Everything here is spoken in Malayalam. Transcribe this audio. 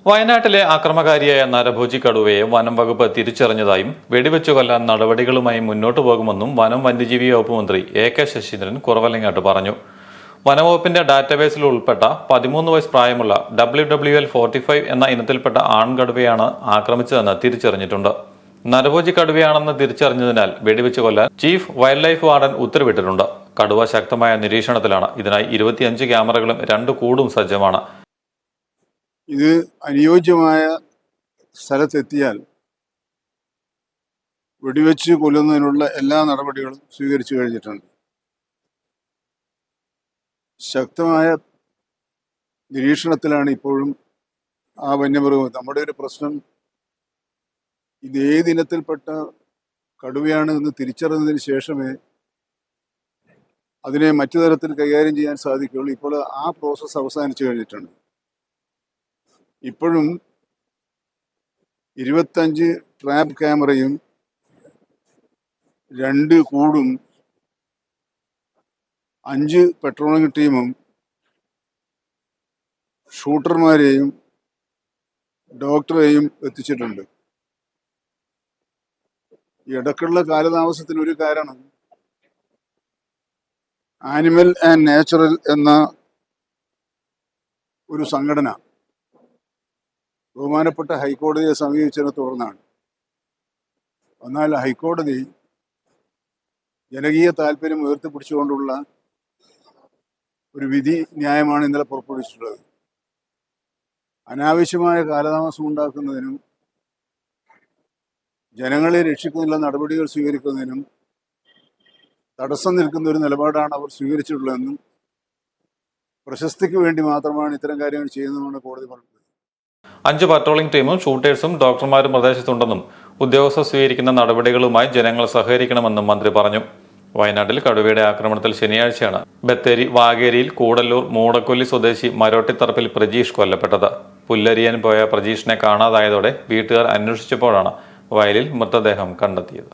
വയനാട്ടിലെ അക്രമകാരിയായ നരഭോജി കടുവയെ വനം വകുപ്പ് തിരിച്ചറിഞ്ഞതായും വെടിവെച്ചു കൊല്ലാൻ നടപടികളുമായി മുന്നോട്ടു പോകുമെന്നും വനം വന്യജീവി വകുപ്പ് മന്ത്രി എ.കെ. ശശീന്ദ്രൻ കുറവലങ്ങാട്ട് പറഞ്ഞു. വനംവകുപ്പിന്റെ ഡാറ്റാബേസിൽ ഉൾപ്പെട്ട 13 വയസ്സ് പ്രായമുള്ള WWL45 എന്ന ഇനത്തിൽപ്പെട്ട ആൺകടുവയാണ് ആക്രമിച്ചതെന്ന് തിരിച്ചറിഞ്ഞിട്ടുണ്ട്. നരഭോജി കടുവയാണെന്ന് തിരിച്ചറിഞ്ഞതിനാൽ വെടിവെച്ചു കൊല്ലാൻ ചീഫ് വൈൽഡ് ലൈഫ് വാർഡൻ ഉത്തരവിട്ടിട്ടുണ്ട്. കടുവ ശക്തമായ നിരീക്ഷണത്തിലാണ്. ഇതിനായി 25 ക്യാമറകളും 2 കൂടും സജ്ജമാണ്. ഇത് അനുയോജ്യമായ സ്ഥലത്തെത്തിയാൽ വെടിവെച്ച് കൊല്ലുന്നതിനുള്ള എല്ലാ നടപടികളും സ്വീകരിച്ചു കഴിഞ്ഞിട്ടുണ്ട്. ശക്തമായ നിരീക്ഷണത്തിലാണ് ഇപ്പോഴും ആ വന്യമൃഗം. നമ്മുടെ ഒരു പ്രശ്നം ഇത് ഏതിനത്തിൽപ്പെട്ട കടുവയാണ് എന്ന് തിരിച്ചറിഞ്ഞതിന് ശേഷമേ അതിനെ മറ്റു തരത്തിൽ കൈകാര്യം ചെയ്യാൻ സാധിക്കുകയുള്ളൂ. ഇപ്പോൾ ആ പ്രോസസ്സ് അവസാനിച്ചു കഴിഞ്ഞിട്ടുണ്ട്. ഇപ്പോഴും 25 ട്രാപ്പ് ക്യാമറയും 2 കൂടും 5 പെട്രോളിംഗ് ടീമും ഷൂട്ടർമാരെയും ഡോക്ടറെയും എത്തിച്ചിട്ടുണ്ട്. ഇടയ്ക്കുള്ള കാലതാമസത്തിന് ഒരു കാരണം ആനിമൽ ആൻഡ് നാച്ചുറൽ എന്ന ഒരു സംഘടന ബഹുമാനപ്പെട്ട ഹൈക്കോടതിയെ സമീപിച്ചതിനെ തുടർന്നാണ്. എന്നാൽ ഹൈക്കോടതി ജനകീയ താല്പര്യം ഉയർത്തിപ്പിടിച്ചുകൊണ്ടുള്ള ഒരു വിധി ന്യായമാണ് ഇന്നലെ പുറപ്പെടുവിച്ചിട്ടുള്ളത്. അനാവശ്യമായ കാലതാമസം ഉണ്ടാക്കുന്നതിനും ജനങ്ങളെ രക്ഷിക്കുന്നതിനുള്ള നടപടികൾ സ്വീകരിക്കുന്നതിനും തടസ്സം നിൽക്കുന്ന ഒരു നിലപാടാണ് അവർ സ്വീകരിച്ചിട്ടുള്ളതെന്നും പ്രശസ്തിക്ക് വേണ്ടി മാത്രമാണ് ഇത്തരം കാര്യങ്ങൾ ചെയ്യുന്നതെന്നാണ് കോടതി പറഞ്ഞത്. 5 പട്രോളിംഗ് ടീമും ഷൂട്ടേഴ്സും ഡോക്ടർമാരും പ്രദേശത്തുണ്ടെന്നും ഉദ്യോഗസ്ഥർ സ്വീകരിക്കുന്ന നടപടികളുമായി ജനങ്ങൾ സഹകരിക്കണമെന്നും മന്ത്രി പറഞ്ഞു. വയനാട്ടിൽ കടുവയുടെ ആക്രമണത്തിൽ ശനിയാഴ്ചയാണ് ബത്തേരി വാഗേരിയിൽ കൂടല്ലൂർ മൂടക്കൊല്ലി സ്വദേശി മരോട്ടിത്തറപ്പിൽ പ്രജീഷ് കൊല്ലപ്പെട്ടത്. പുല്ലരിയാൻ പോയ പ്രജീഷിനെ കാണാതായതോടെ വീട്ടുകാർ അന്വേഷിച്ചപ്പോഴാണ് വയലിൽ മൃതദേഹം കണ്ടെത്തിയത്.